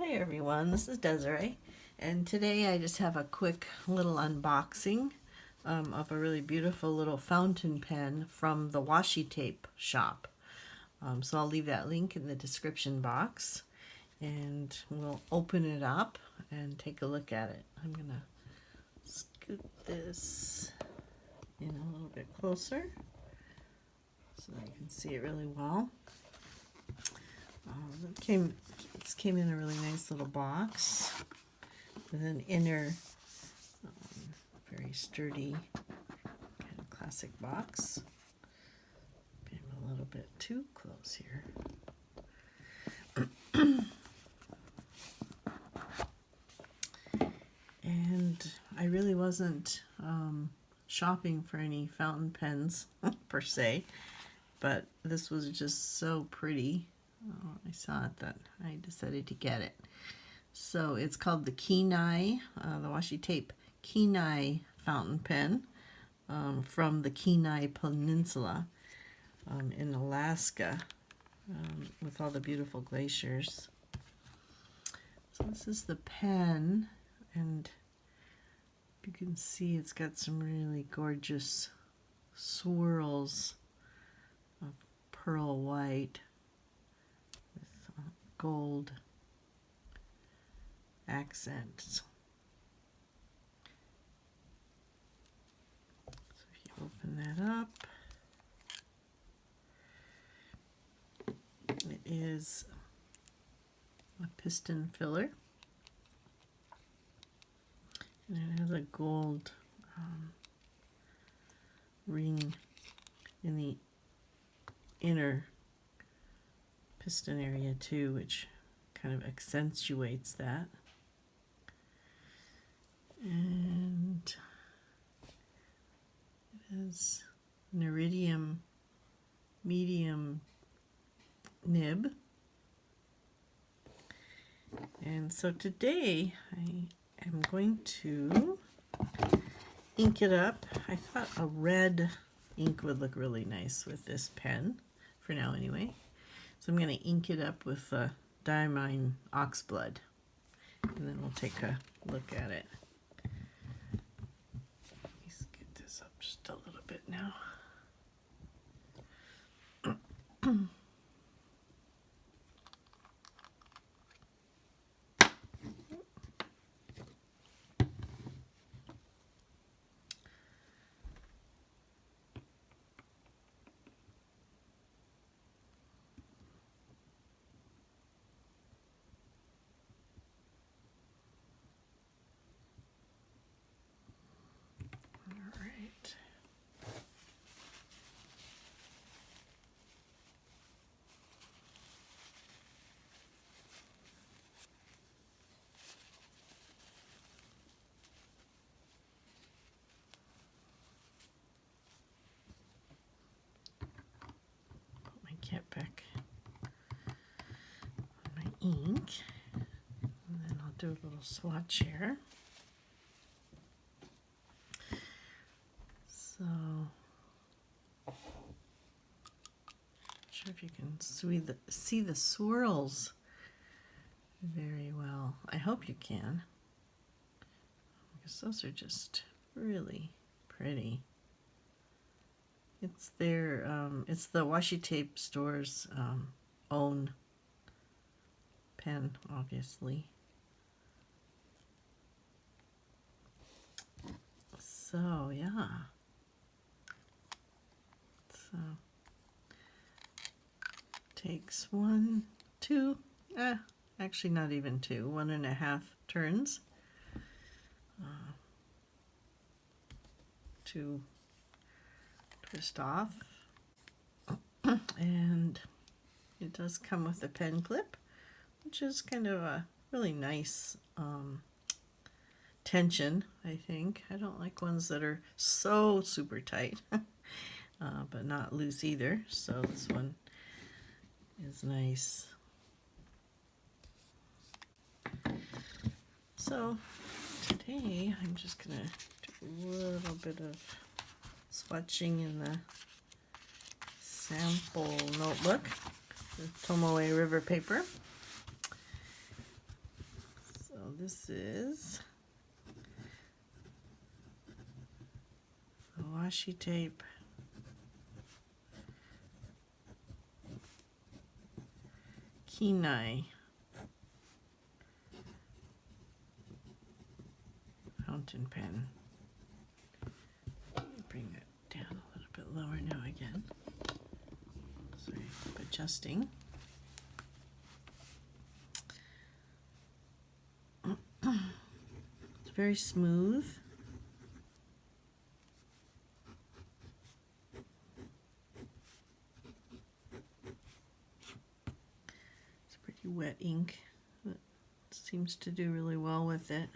Hi everyone, this is Desiree, and today I just have a quick little unboxing of a really beautiful little fountain pen from the Washi tape shop. So I'll leave that link in the description box, and we'll open it up and take a look at it. I'm going to scoot this in a little bit closer so that you can see it really well. This came in a really nice little box with an inner, very sturdy, kind of classic box. Maybe a little bit too close here. And I really wasn't shopping for any fountain pens per se, but this was just so pretty. I saw it that I decided to get it. So it's called the Kenai, the Washi Tape Kenai fountain pen from the Kenai Peninsula in Alaska with all the beautiful glaciers. So this is the pen, and you can see it's got some really gorgeous swirls of pearl white with gold accents. So if you open that up, it is a piston filler, and it has a gold ring in the inner piston area too, which kind of accentuates that. And it has an iridium medium nib. And so today I am going to ink it up. I thought a red ink would look really nice with this pen, for now anyway. So I'm going to ink it up with Diamine Oxblood, and then we'll take a look at it. Let's get this up just a little bit now. All right. Put my cap back on my ink, and then I'll do a little swatch here. So, not sure if you can see the swirls very well. I hope you can, because those are just really pretty. It's it's the Washi Tape Store's own pen, obviously. So yeah. So takes actually not even two, 1.5 turns to twist off. And it does come with a pen clip, which is kind of a really nice tension, I think. I don't like ones that are so super tight, but not loose either. So this one is nice. So today I'm just going to do a little bit of swatching in the sample notebook with Tomoe River paper. this is the washi tape. Kenai fountain pen. Bring it down a little bit lower now again. Sorry, keep adjusting. It's very smooth. It's pretty wet ink. It seems to do really well with it.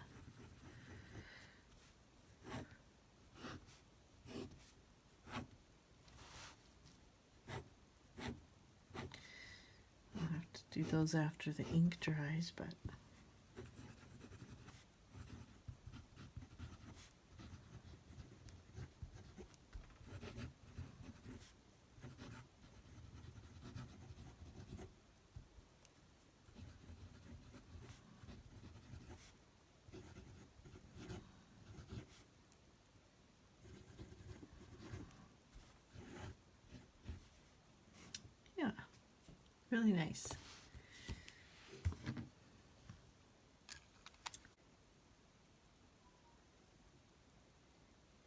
I'll have to do those after the ink dries, but yeah, really nice.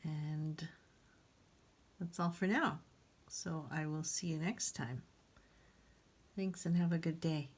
And that's all for now. So I will see you next time. Thanks and have a good day.